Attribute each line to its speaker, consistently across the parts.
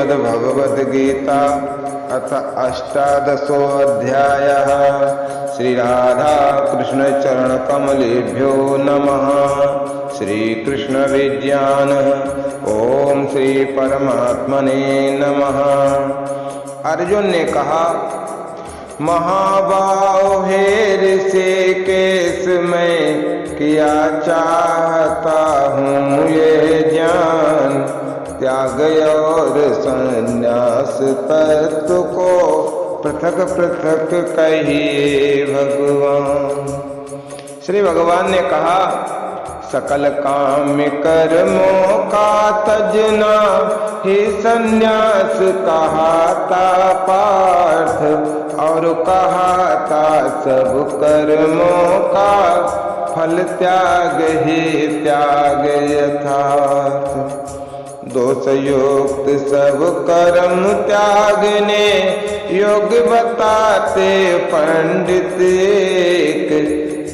Speaker 1: श्रीमद्भगवद्गीता अथ अष्टादशोऽध्यायः। श्रीराधा कृष्ण चरण कमलेभ्यो नमः। श्रीकृष्ण विज्ञान ओम श्री परमात्मने नमः। अर्जुन ने कहा, महाबाहो हे ऋषिकेश, मैं किया चाहता हूँ ये ज्ञान, त्याग और संन्यास तत्व को पृथक पृथक कहिए भगवान। श्री भगवान ने कहा, सकल काम कर्मों का तजना ही संन्यास कहाता पार्थ, और कहाता सब कर्मों का फल त्याग ही त्याग यथार्थ। दोषयुक्त सब कर्म त्यागने योग्य बताते पंडित एक,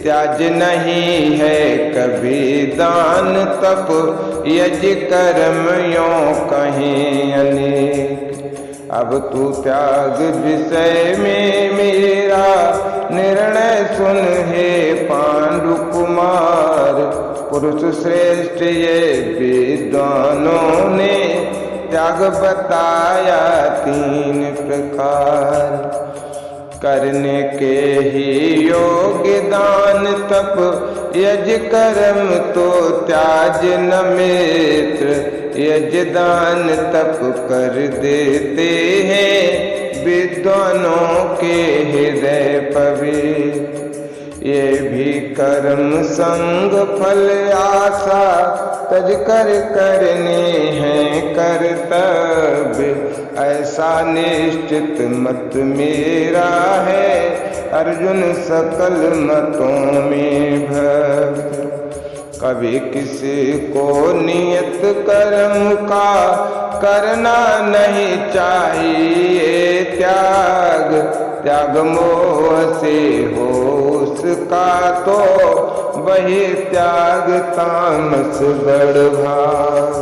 Speaker 1: त्याज नहीं है कभी दान तप यज कर्म यों कहीं अनेक। अब तू त्याग विषय में मेरा निर्णय सुन हे पांडु कुमार। पुरुष श्रेष्ठ ये विद्वानों ने त्याग बताया तीन प्रकार, करने के ही योग्य दान तप यज कर्म तो त्याज न मित्र। यज दान तप कर देते हैं विद्वानों के हृदय पवित्र। ये भी कर्म संग फल आशा तज कर करने हैं कर्तव्य, ऐसा निश्चित मत मेरा है अर्जुन सकल मतों में भक्त। कभी किसी को नियत कर्म का करना नहीं चाहिए त्याग, त्याग मोह से हो उसका तो वही त्याग तामस बढ़भाग।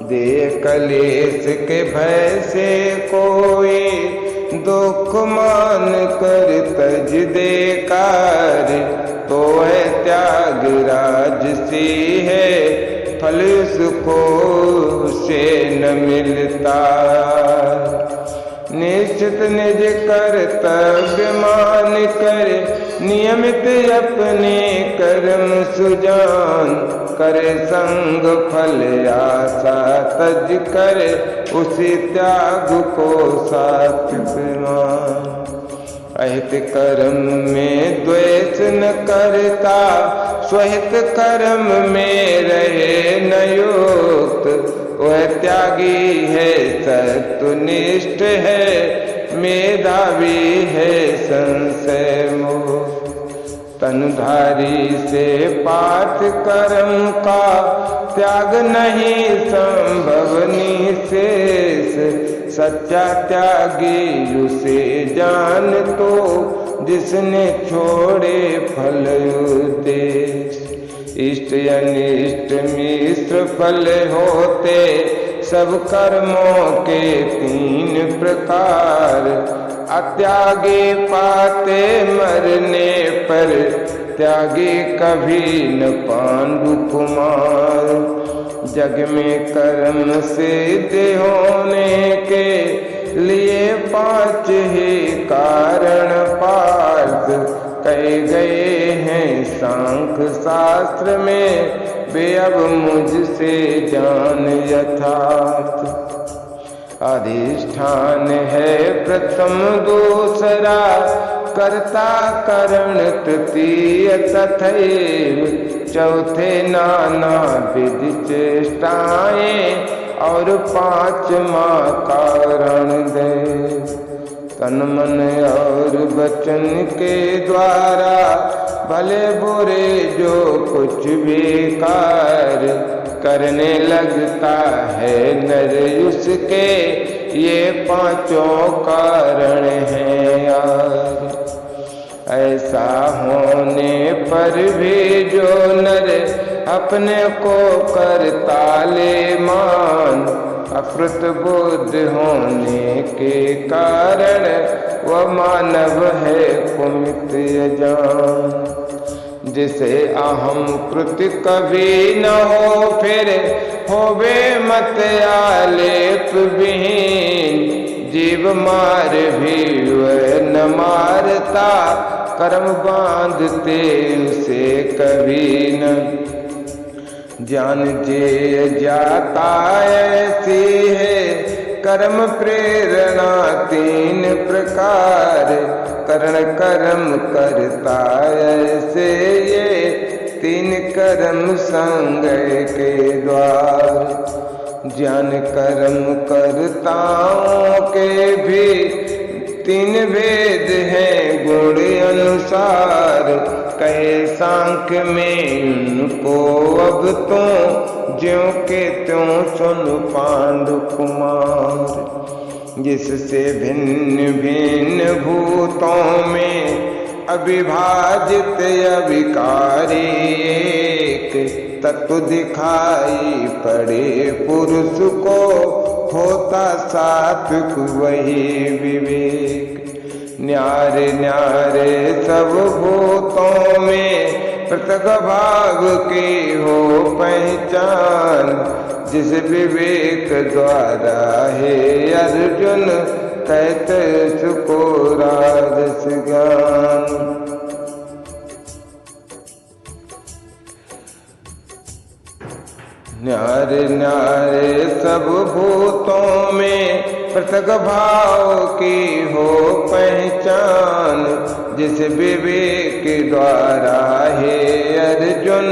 Speaker 1: दे कलेश के भय से कोई दुख मान कर तज दे कार्य, तो है त्याग राजसी है फल उसको से न मिलता। निश्चित निज कर्तव्य मान कर नियमित अपने कर्म सुजान, करे संग फल आशा तज करे उसी त्याग को सात्विक। अहित कर्म में द्वेष न करता, स्वहित कर्म में रहे न युक्त। वह त्यागी है सत्वनिष्ठ है, मेधावी है संशय मुक्त। तनधारी से पाठ कर्म का त्याग नहीं संभव निशेष। सच्चा त्यागी उसे जान तो जिसने छोड़े फल उद्देश्य। इष्ट अनिष्ट मिश्र फल होते सब कर्मों के तीन प्रकार। अत्यागी पाते मरने पर, त्यागी कभी न पांडु कुमार। जग में कर्म सिद्ध होने के लिए पांच ही कारण पार्थ कहे गए हैं सांख्य शास्त्र में, वे अब मुझसे जान यथार्थ। अधिष्ठान है प्रथम दूसरा, कर्ता करण तृतीय तथैव। चौथे नाना विध चेष्टाएं और पांचवा कारण दे। तन मन और वचन के द्वारा भले बुरे जो कुछ भी कार्य करने लगता है नर, उसके ये पांचों कारण हैं यार। ऐसा होने पर भी जो नर अपने को करता ले मान, प्राकृत बुद्धि होने के कारण वह मानव है कुमित अजान। जिसे अहम कृत कभी न हो फिर होवे मत आलेप विहीन। जीव मार भी वह न मारता कर्म बांधते उसे कभी न। ज्ञान जे जाता ऐसी है कर्म प्रेरणा तीन प्रकार। करण कर्म करता ऐसे ये तीन कर्म संग के द्वार। ज्ञान कर्म करताओं के भी तीन भेद हैं गुण अनुसार। कहे सांख्य में उनको अब तो ज्यों के त्यों सुन पांडु कुमार। जिससे भिन्न भिन्न भूतों में अविभाजित अविकारी एक तत्व दिखाई पड़े पुरुष को होता सात्विक वही विवेक। न्यारे न्यारे सब भूतों में पृथक भाव की हो पहचान। जिस विवेक द्वारा हे अर्जुन कहते सुको राजस ज्ञान। न्यारे न्यारे सब भूतों में पृथक भाव की हो पहचान। जिस विवेक द्वारा हे अर्जुन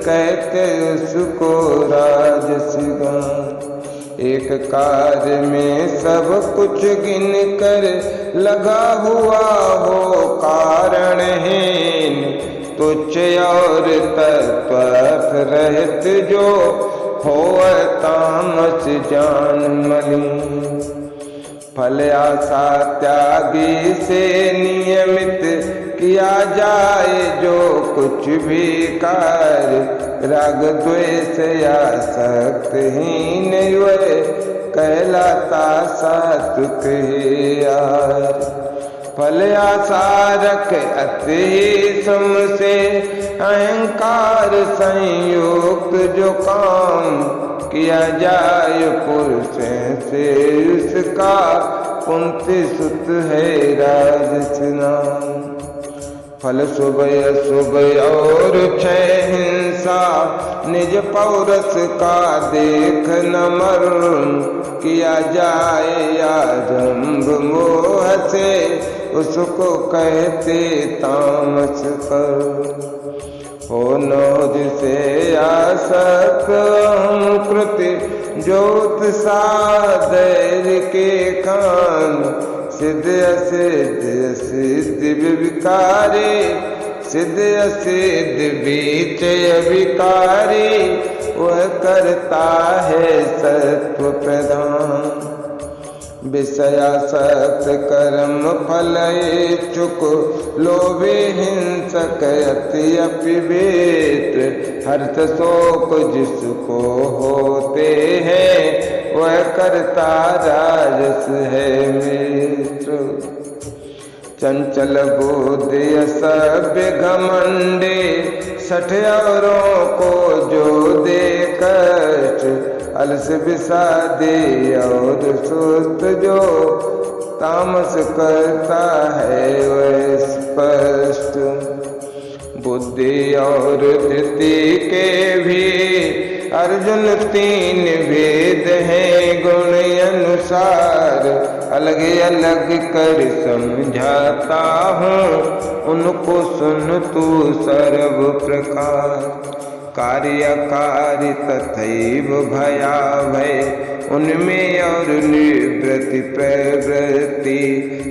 Speaker 1: कहते उसको राजस ज्ञान। एक कार्य में सब कुछ गिन कर लगा हुआ हो कारणहीन। तुच्छ और तत्व रहित जो हो तामस जान मलिन। फल आशा त्यागी से नियमित किया जाए जो कुछ भी कार्य। राग द्वेष आसक्तिहीन वह कहलाता सात्विक यार। फल आशा रख अति सम से अहंकार संयुक्त जो काम किया जाए पुरुष से उसका कुंती सुत है राजस नाम। फल शुभ अशुभ और क्षय हिंसा निज पौरस का देख न मर्म। किया जाए आरंभ मोह से उसको कहते तामस कर। हो नो जिसे आसक्त हम कृति ज्योत साधैर्य के कान। सिद्ध असिद्ध सिद्ध विकारी सिद्ध असिद्ध बीच विकारी। वह करता है सत्व प्रदान। विषयासक्त कर्म फल इच्छुक लोभे हिंसक अति अपिवेत। हर्ष शोक जिसको होते हैं वह करता राजस है मित्र। चंचल बुद्धि असभ्य घमंडे सठ औरों को जो दे कष्ट। अलस विषादी और सुस्त जो तामस करता है वह स्पष्ट। बुद्धि और धृति के भी अर्जुन तीन भेद हैं गुण अनुसार। अलग अलग कर समझाता हूँ उनको सुन तू सर्व प्रकार। कार्य कार्य तथैव भयाभय उनमें और निवृत्ति प्रवृत्ति।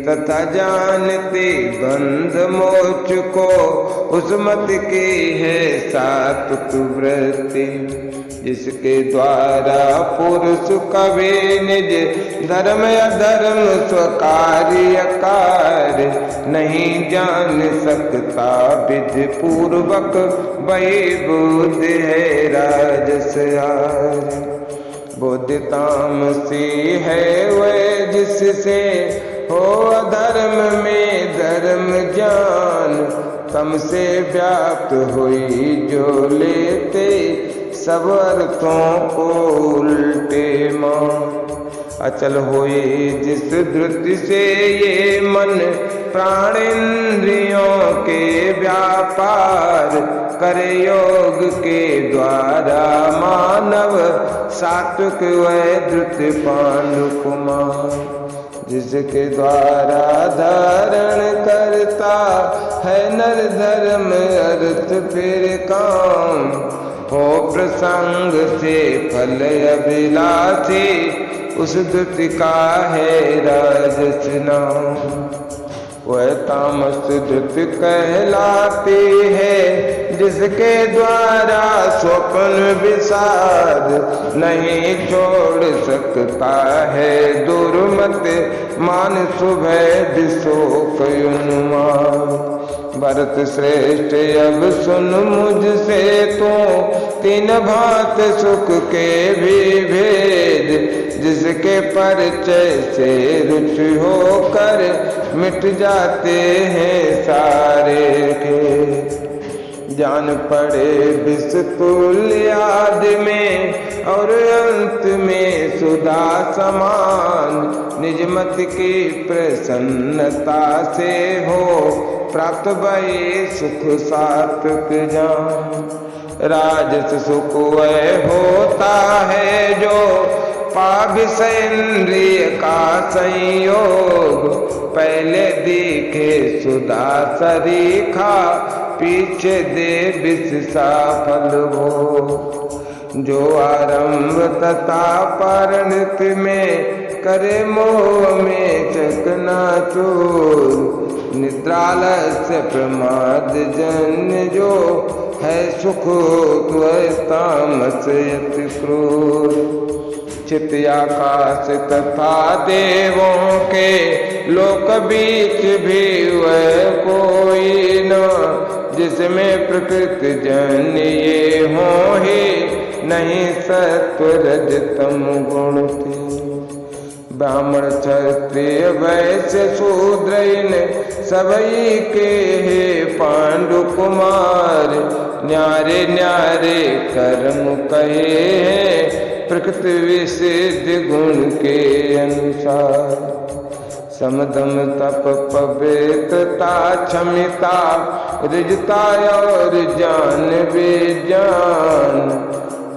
Speaker 1: तथा जानते बंध मोक्ष को उस मत की है सात्विक वृत्ति। जिसके द्वारा पुरुष कभी निज धर्म अधर्म स्वकार्य कार्य नहीं जान सकता विधि पूर्वक वही बुद्धि है राजस। बुद्धि तामसी है वह जिससे हो अधर्म में धर्म ज्ञान, तम से व्याप्त हुई जो लेते सब अर्थों को उल्टे मान। अचल हुई जिस धृति से ये मन प्राण इंद्रियों के व्यापार, करे योग के द्वारा मानव सात्विक वह धृत पांडु कुमार। जिसके द्वारा धारण करता है नर धर्म अर्थ फिर काम, हो प्रसंग से फल अभिलाषी उस धृति का है राजस नाम। वह तामस धृति कहलाती है जिसके द्वारा स्वप्न विषाद नहीं छोड़ सकता है दुर्मत मान सुबह दिशोक उन्माद। भरत श्रेष्ठ अब सुन मुझसे तो तीन भांत सुख के भी भेद, जिसके परिचय से रुचि होकर मिट जाते हैं सारे खेद। जान पड़े विष तुल्य आदि में और अंत में सुधा समान, निज मत की प्रसन्नता से हो प्राप्त भय सुख सात्विक जान। राजस सुख वह होता है जो पाविष इंद्रिय का संयोग, पहले दिखे सुधा सरीखा पीछे दे विष सा फल वो। जो आरंभ तथा परिणत में करे मोह में चकनाचूर, निद्रालस्य प्रमाद जन्य जो है सुख तामस यति क्रूर। चित आकाश तथा देवों के लोक बीच भी वह कोई न, जिसमें प्रकृति जन्य ये हो ही नहीं सत्व रज तम गुण थी। ब्राह्मण क्षत्रिय वैश्य शूद्र इन सबई के हे पांडु कुमार, न्यारे न्यारे कर्म कहे हैं प्रकृति विसिद्ध गुण के अनुसार। समदम तप पवित्रता क्षमिता रिजता और जान विज्ञान,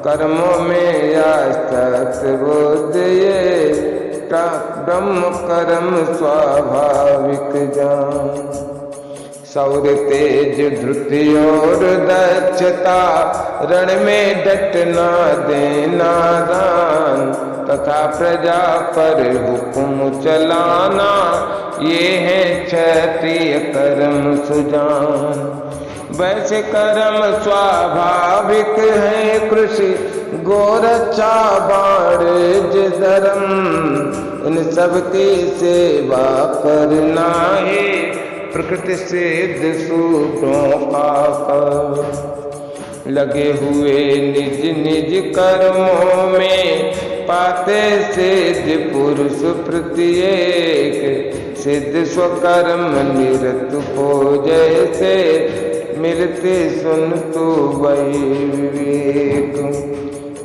Speaker 1: कर्मों में आसक्त बुद्ध ये ब्रह्म कर्म स्वाभाविक जान। शौर्य तेज धृति और दक्षता रण में डटना देना दान, तथा प्रजा पर हुक्म चलाना ये है क्षत्रिय कर्म सुजान। वैसे कर्म स्वाभाविक है कृषि गोरक्षा वाणिज्य धर्म, इन सब की सेवा करना है प्रकृति सिद्ध सूत्रों का कर। लगे हुए निज निज कर्मों में पाते सिद्ध पुरुष प्रत्येक, सिद्ध स्वकर्म निरत हो जैसे मिलते सुन तो वही विवेक।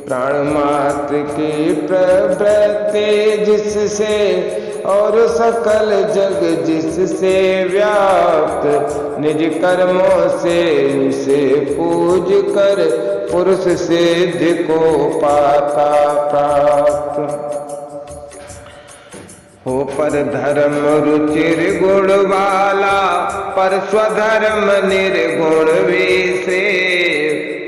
Speaker 1: प्राण मात्र की प्रवृत्ति जिससे और सकल जग जिससे व्याप्त, निज कर्मों से उसे पूज कर पुरुष सिद्ध को पाता प्राप्त। हो पर धर्म रुचिर गुण वाला, पर स्वधर्म निर्गुण विषे,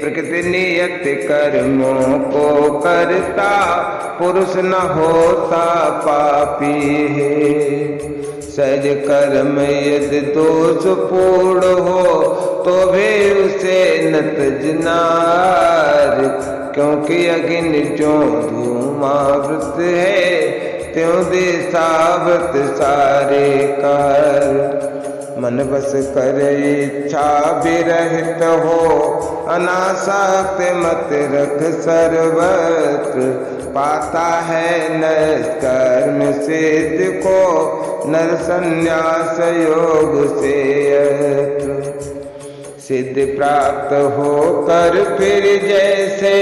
Speaker 1: प्रकृति नियत कर्मों को करता पुरुष न होता पापी है। सहज कर्म यदि दोष पूर्ण हो तो भी उसे न तजनार, क्योंकि अग्नि जो धूमावृत है त्यों दे सावत सारे कार। मन बस कर इच्छा विरहित हो, अनासक्त मत रख सर्वत्र। पाता है नर कर्म सिद्ध को, नर संन्यास योग से यत्र। सिद्ध प्राप्त होकर फिर जैसे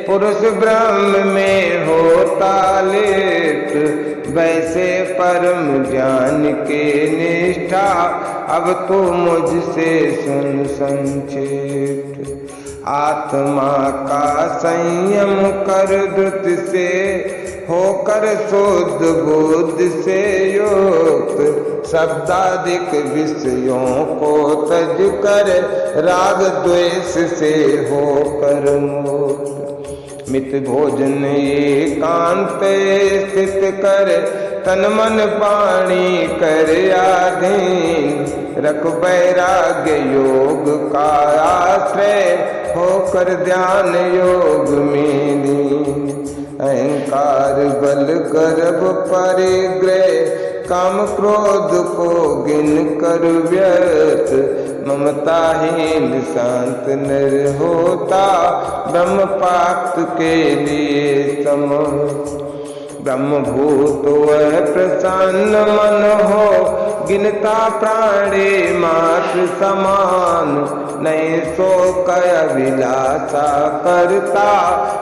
Speaker 1: पुरुष ब्रह्म में होता लिप्त, वैसे परम ज्ञान के निष्ठा अब तो मुझसे सुन संक्षिप्त। आत्मा का संयम कर द्रुत से, होकर शुद्ध बुद्धि से युक्त। शब्दादिक विषयों को तज कर, राग द्वेष से होकर मुक्त। मित भोजन एकांत स्थित कर, तन मन पाणी कर आधीन। रख वैराग्य योग का आश्रय, होकर ध्यान योग में लीन। अहंकार बल गर्भ परिग्रह, काम क्रोध को गिन कर व्यर्थ। ममताहीन शांत नर होता, ब्रह्म प्राप्त के लिए समर्थ। ब्रह्मभूत वह प्रसन्न मन हो, गिनता प्राणी मात्र समान। नहीं सो कय विलासा करता,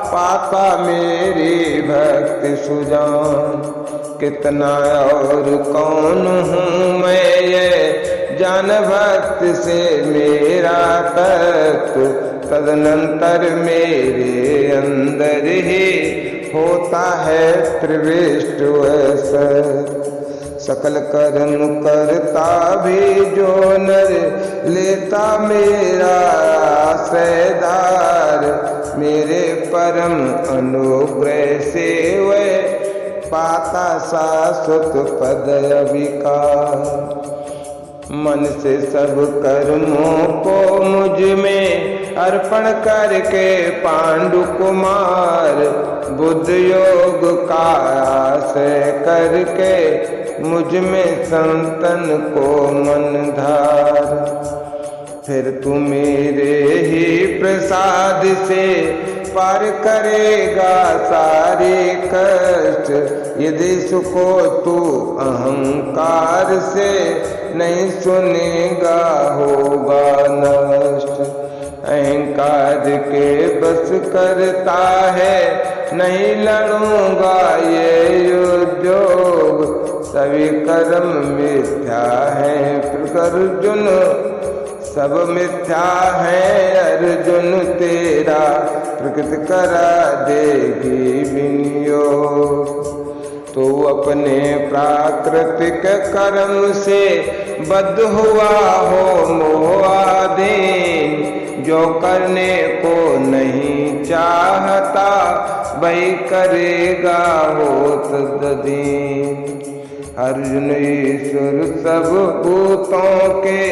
Speaker 1: पाता मेरी भक्ति सुजान। कितना और कौन हूँ मैं ये, जान भक्त से मेरा तत्व। तदनंतर मेरे अंदर ही होता है प्रविष्ट वह। सकल कर्म करता भी जो नर, लेता मेरा आश्रयधार। मेरे परम अनुग्रह से वह, पाता शाश्वत पद अविकार। मन से सब कर्मों को मुझ में अर्पण करके पांडु कुमार। बुद्ध योग का आश्रय करके, मुझ में संतन को मन धार। फिर तू मेरे ही प्रसाद से, पार करेगा सारे कष्ट। यदि सुखो तू अहंकार से, नहीं सुनेगा होगा नष्ट। अहंकार के बस करता है, नहीं लड़ूंगा ये उद्योग। सभी कर्म मिथ्या है अर्जुन, सब मिथ्या है अर्जुन तेरा। प्रकृति करा देगी विनियोग। तो अपने प्राकृतिक कर्म से बद्ध हुआ हो मोहाधीन। जो करने को नहीं चाहता, वही करेगा हो तद्दीन। अर्जुन ईश्वर सब भूतों के,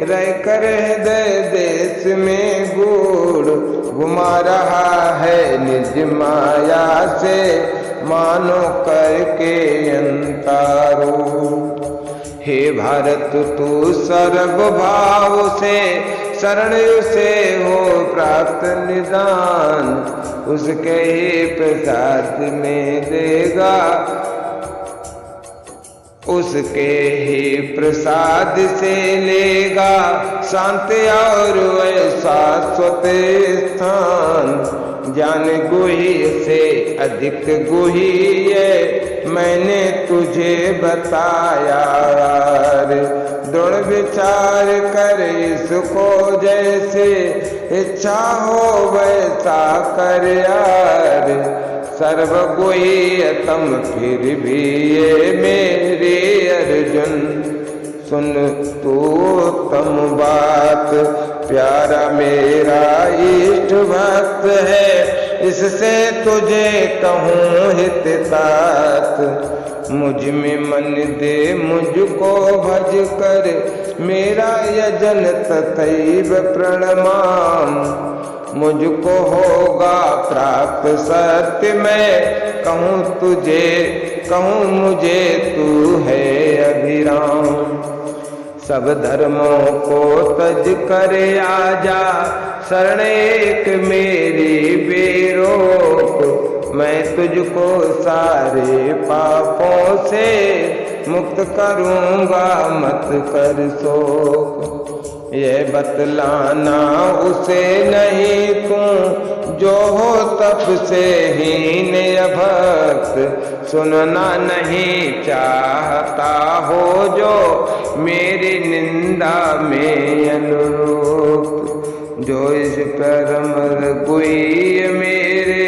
Speaker 1: रहकर हृदय देश में गूढ़। घुमा रहा है निज माया से, मानो करके अंतारो। हे भारत तू सर्व भाव से, शरण से हो प्राप्त निदान। उसके ही प्रसाद में देगा, उसके ही प्रसाद से लेगा शांति और शाश्वत स्थान। जान गुह्य से अधिक गुह्य मैंने तुझे बताया। दृढ़ विचार कर इसको, जैसे इच्छा हो वैसा कर यार। सर्वगुह्यतम फिर भी ये मेरे अर्जुन, सुन तू उत्तम बात। प्यारा मेरा इष्ट भक्त है, इससे तुझे कहूँ हित तात। मुझ में मन दे मुझको भज कर, मेरा यजन तथैव प्रणमाम। मुझको होगा प्राप्त सत्य, मैं कहूँ तुझे, कहूँ मुझे तू है अभिराम। सब धर्मों को तज कर आजा, शरण एक मेरी बेरोक। मैं तुझको सारे पापों से मुक्त करूँगा, मत कर शोक। ये बतलाना उसे नहीं तू जो हो तप से हीन भक्त, सुनना नहीं चाहता हो जो मेरी निंदा में अनुरूप। जो इस परम गुही मेरे,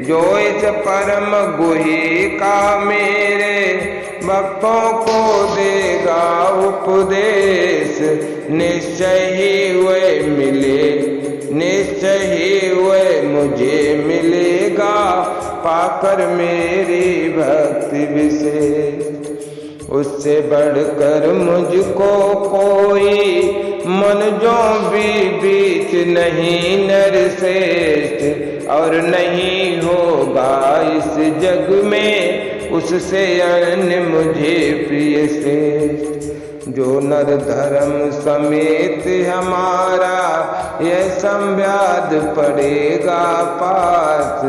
Speaker 1: जो इस परम गुही का मेरे भक्तों को देगा उपदेश, निश्चय ही वे मिले, निश्चय ही वे मुझे मिलेगा, पाकर मेरी भक्ति विशेष। उससे बढ़कर मुझको कोई मनुजों भी बीच नहीं नरश्रेष्ठ, और नहीं होगा इस जग में उससे अन्य मुझे प्रिय श्रेष्ठ। जो नर धर्म समेत हमारा यह संव्याद पड़ेगा पास,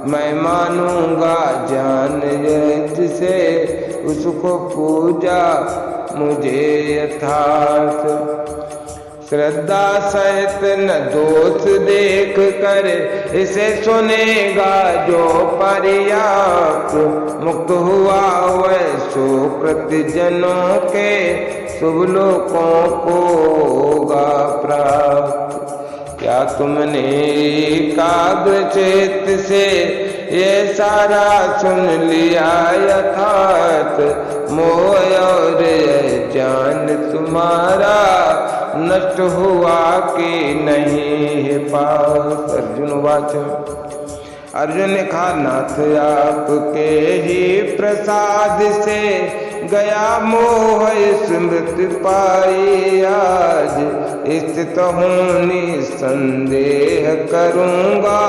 Speaker 1: मैं मानूंगा जान जिसे उसको पूजा मुझे यथार्थ। श्रद्धा सहित न दोष देख कर इसे सुनेगा जो पर्याप्त, मुक्त हुआ वह सुकृत जनों के शुभ लोकों को होगा प्राप्त। क्या तुमने एकाग्र चित्त से ये सारा सुन लिया यथार्थ, मोह और जान तुम्हारा नष्ट हुआ कि नहीं है पास। अर्जुन वाच। अर्जुन ने कहा नाथ आपके ही प्रसाद से गया मोह स्मृति पाई, आज स्थित हूँ निसंदेह करूँगा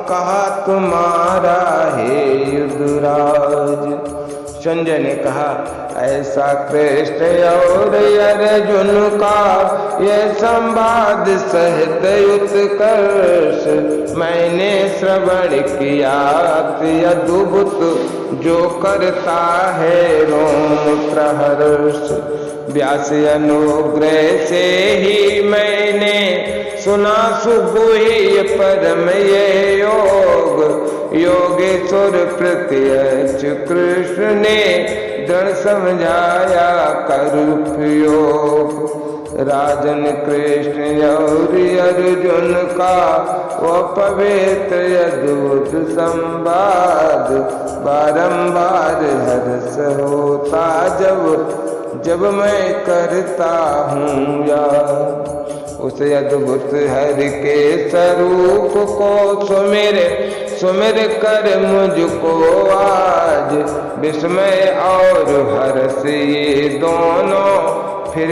Speaker 1: कहा तुम्हारा हे युद्धराज। संजय ने कहा ऐसा कृष्ण और अर्जुन का यह संवाद सहित उत्कर्ष, मैंने श्रवण किया अद्भुत जो करता है रोम प्रहर्ष। व्यास अनुग्रह से ही मैंने सुना सुगुह्य परम ये योग, योगेश्वर प्रत्यक्ष कृष्ण ने दृढ़ समझाया करुपयोग। राजन कृष्ण और अर्जुन का वो पवित्र अद्भुत संवाद, बारंबार हर्ष होता जब मैं करता हूँ याद। उस अद्भुत हरि के स्वरूप को सुमिर कर मुझको आज, विस्मय और हर्ष ये दोनों फिर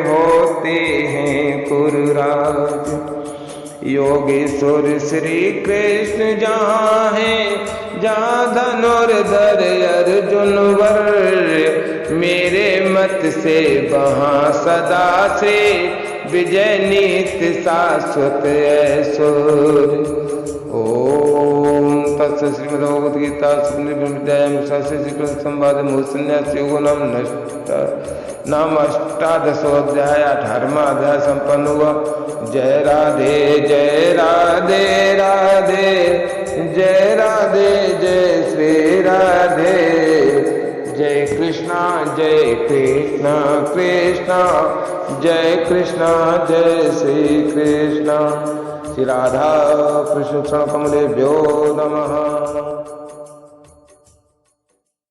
Speaker 1: होते हैं कुरुराज। योगेश्वर श्री कृष्ण जहाँ है जहाँ धनुर्धर अर्जुन वर, मेरे मत से वहाँ सदा से विजय नीति शाश्वत ऐश्वर। ओम तत्सत्। श्रीमद्भगवद गीता श्री संवाद मोहसन्यास योगो नाम अष्टादशोध्याय 18वां अध्याय संपन्न हुआ। जय राधे जय राधे राधे, जय राधे जय श्री राधे। जय कृष्णा कृष्णा जय कृष्णा जय श्री कृष्णा। श्री राधा कृष्ण कमलेभ्यो नमः।